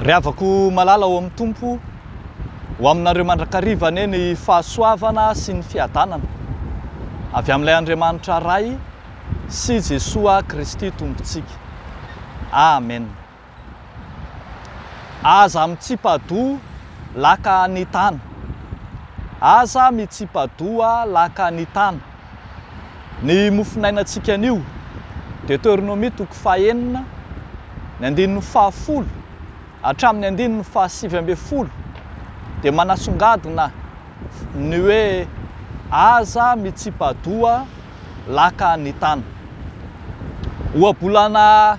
Riavako malala ao amin'ny tompo ho aminareo mandrakarivana ny fahasoavana sy ny fiadanana avy amin'ilay Andriamanitra ray sy Jesoa Kristy tompontsika. Amen. Aza mitsipadoa laka ny tany. Aza mitsipadoa laka ny tany. Ny mofinainantsika anio Deutéronomie 9:9 ny 10:10 hatramin'ny 10:70 dia manasongadina ny hoe aza mitsipadoa laka ny tany. Ohabolana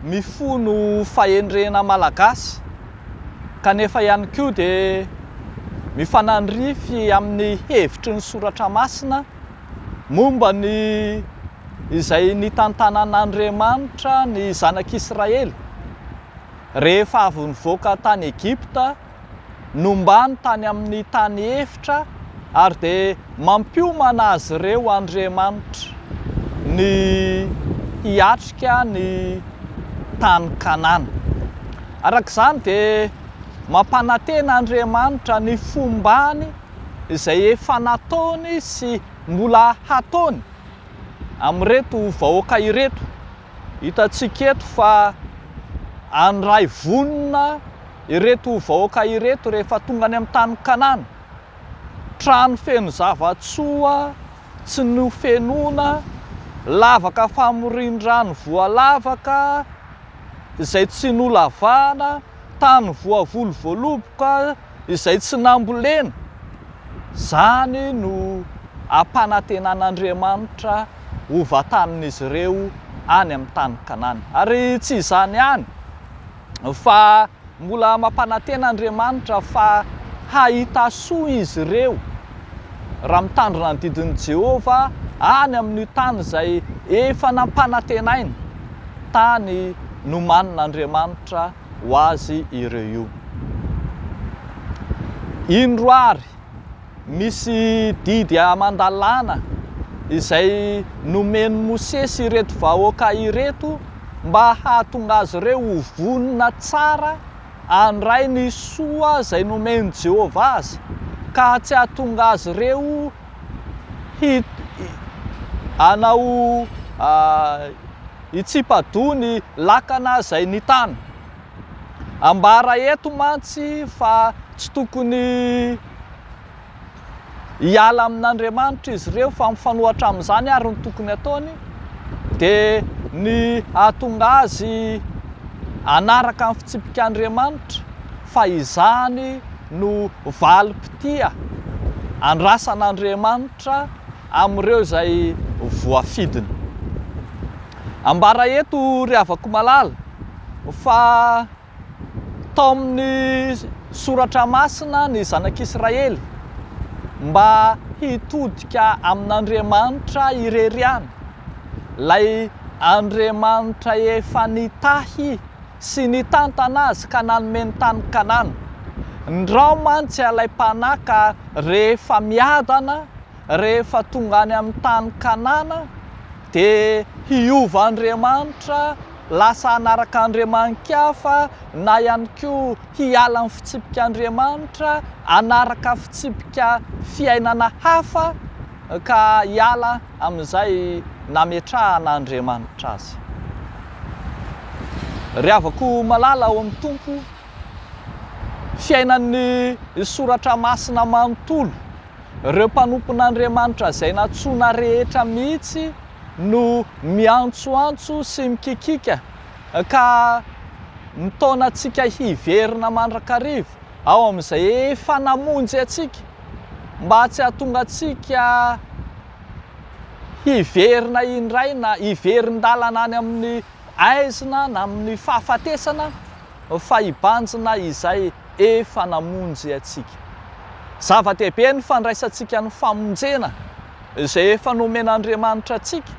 mifono fahendrena malagasy kanefa ihany koa dia mifanandrify amin'ny hevitry ny soratra masina momba ny izay nitantanan'Andriamanitra ny zanak'Israely rehefa avy nivoaka tany Egypta nombany tany amin'ny tany efitra ary dia mampiomana azy ireo Andriamanitra ny hiatrika ny tany Kanana. Arak'izany dia mampanantena Andriamanitra ny fombany izay efa nataony sy mbola hataony amin'ireto vahoaka ireto. Hitantsika eto fa andray vonona ireto vahoaka ireto rehefa tonga any amin'ny tany Kanana. Trano feno zavatsoa tsy nofenoina, lavaka famorindran'ny voalavaka izay tsy nolavana, tany voavolo voaloboka izay tsy nambolena. Zany no ampanantenan'Andriamanitra ho vatanin'izy ireo any amin'ny tany Kanana. Ary tsy izany ihany fa mbola mampananten'Andriamanitra fa hahita soa izy ireo raha mitandrina ny didin'i Jehova any amin'ny tany izay efa nampanantenainy, tany nomanin'Andriamanitra ho azy ireo io. Indro ary misy didy amandalana izay nomeny Mosesy ireto vahoaka ireto mba hahatonga azy ireo ho vonona tsara andray ny soa izay nomeny Jehova azy, ka tsy hahatonga azy ireo hanao hitsipadoa ny lakana izay ny tany. Ambara eto mantsy fa tsy tokony hiala amin'Andriamanitra izy ireo fa mifanohatra amin'izany ary ny tokony ataony dia ny hahatonga azy hanaraka amin'ny fitsipikan'Andriamanitra fa izany no valim-pitia andrasan'Andriamanitra amin'ireo izay voafidiny. Ambara eto riavako malala fa tao amin'ny soratra masina ny zanak'Israely mba hitodika amin'Andriamanitra ireriany, lay Andriamanitra efa nitahy sy nitantana azy ka nanome ny tany Kanana. Ndrao mantsy alay mpanaka rehefa miadana, rehefa tonga any amin'ny tany Kanana dia hiova Andriamanitra, lasa hanaraka andriaman-kafa na ihany koa hiala amin'ny fitsipik'Andriamanitra, hanaraka fitsipika fiainana hafa ka hiala amin'izay nametrahan'Andriamanitra azy. Riavako malala ao amin'ny tompo, fiainan'ny soratra masina manontolo, ireo mpanompon'Andriamanitra izay natsoina rehetra mihitsy no miantsoantso sy mikikika ka mitaona antsika hiverina mandrakariva ao amin'izay efa namonjy antsika, mba tsy hahatonga antsika hiverina indray na hiverin-dalana any amin'ny aizina na amin'ny fahafatesana fa hibanjina izay efa namonjy antsika. Zava-dehibe ny fandraisantsika ny famonjena izay efa nomen'Andriamanitra antsika,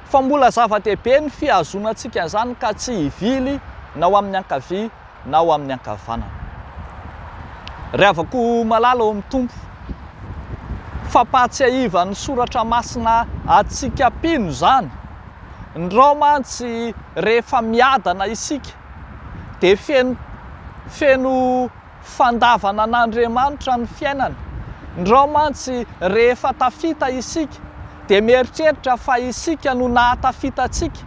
fa mbola zava-dehibe ny fihazonantsika izany ka tsy hivily na ao amin'ny ankavia na ao amin'ny ankavanana. Riavako malala ao amin'ny tompo, fampatsiahiva ny soratra masina atsika pino zany. Ndrao mantsy rehefa miadana isika dia feno feno fandavana an'Andriamanitra ny fiainana. Ndreo mantsy rehefa tafita isika dia mieritreritra fa isika no nahatafitatsika.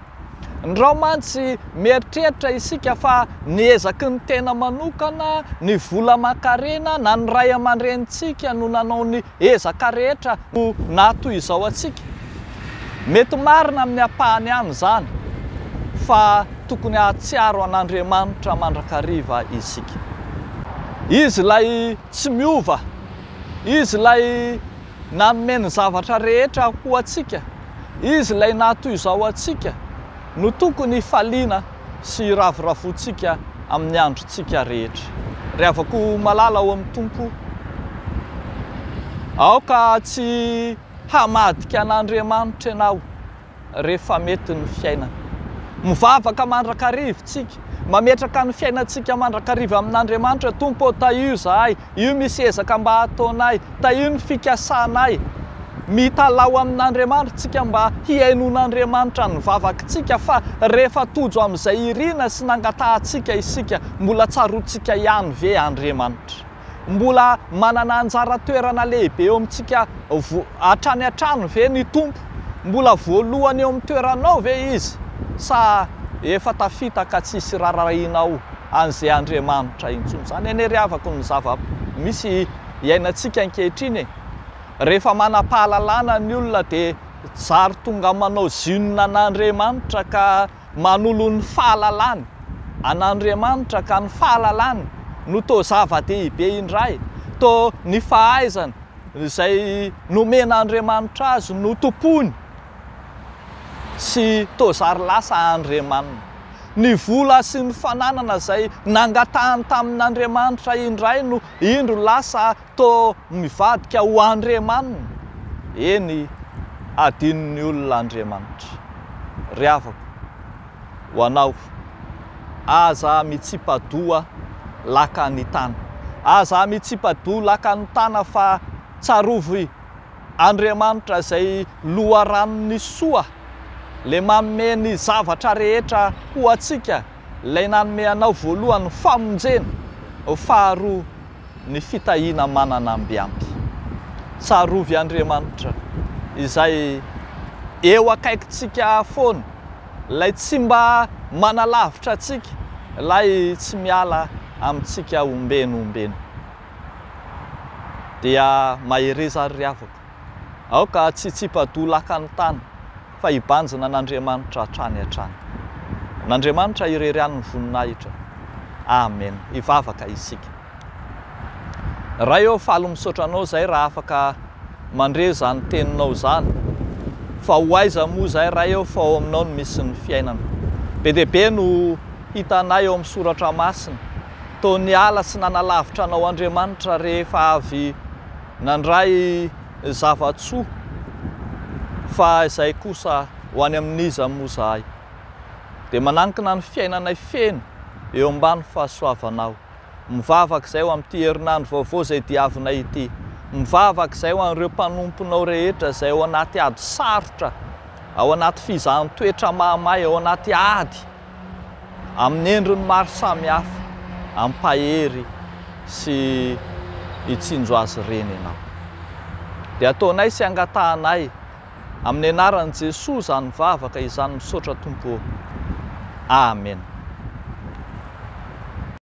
Ndreo mantsy mieritreritra isika fa niezaky ny tena manokana, ny vola aman-karena na ny ray aman-drenitsika no nanao ny ezaka rehetra no nahatoy izao atsika. Mety marina amin'ny ampahany ihany izany fa tokony hahatsiaro an'Andriamanitra mandrakariva isika. Izy lay tsy miova, izy lay nanome ny zavatra rehetra ho atsika, izy lay nahatoy izao atsika no tokony faliana sy ravoravotsika amin'ny androntsika rehetra. Ry havako malala ao amin'ny Tompo, aoka tsy hamadika an'Andriamanitra ianao rehefa mety ny fiainana. Mivavaka mandrakarivintsika, mametraka ny fiainantsika mandrakariva amin'Andriamanitra. Tompo, tahio zahay, io misy ezaka mba ataonay, tahio ny fikasanay. Mitalao amin'Andriamanitra tsika mba hiainon'Andriamanitra ny vavakintsika, fa rehefa tojo amin'izay irina sy nangatahantsika isika, mbola tsarotsika ihany ve Andriamanitra? Mbola manana anjara toerana lehibe eo amintsika hatrany hatrany ve ny Tompo? Mbola voalohany eo amin'ny toeranao ve izy? Sa efa tafita ka tsisy rarahinao an'izay Andriamanitra intsony? Zany eny ry havako ny misy iainantsika ankehitriny. Rehefa manam-pahalalana ny olona dia zary tonga manao zinona an'Andriamanitra ka manolo ny fahalalany an'Andriamanitra ka ny fahalalany no toa zava-dehibe indray, toa ny fahaizana izay nomen'Andriamanitra azy no tompony sy toa zary lasa Andriamanina. Ny vola sy ny fananana izay nangatahany tamin'Andriamanitra indray no indro lasa toa mivadika ho Andriamanina. Eny, adinon'ny olona Andriamanitra. Ry havako, ho anao, aza mitsipadoa laka ny tana. Aza mitsipadoa laka ny tana fa tsarovy Andriamanitra izay loharanon'ny soa, le manome ny zavatra rehetra ho atsika, lay nanome anao voalohany famonjena, faharoa ny fitahiana mananambiamby. Tsarovy Andriamanitra izay eo akaikintsika foana, lay tsy mba manalavitra atsika, lay tsy miala amintsika ombenombeno. Dia mahireza ry havako, aoka tsy tsipadoa laka ny tana fa hibanjina an'Andriamanitra hatrany hatrany. N'Andriamanitra irery any ny voninahitra. Amen. Hivavaka isika. Raha eo falo misaotra anao zay raha afaka mandre zany teninao zany. Fa ho aiza moa zay raha eo fa ao aminao no misy ny fiainana. Be dia be no hitanay eo amin'ny soratra masina. Toa niala sy nanalavitra anao Andriamanitra rehefa avy nandray zavatsoa, fa izay kosa ho any amin'iza moa zahay. Dia manankina ny fiainanay feno eo ambany fahasoavanao. Mivavaka izay ho amin'ity herinandro vaovao izay diavinay ity. Mivavaka izay ho an'ireo mpanomponao rehetra izay ao anaty ady sarotra, ao anaty fizahan-toetra mahamay, ao anaty ady, amin'ny endriny maro samihafa, ampahery sy hitsinjo azy reny ianao. Dia ataonay sy angatahanay amin'ny anaran'i Jesosy izany mivavaka izany misaotra Tompo. Amen.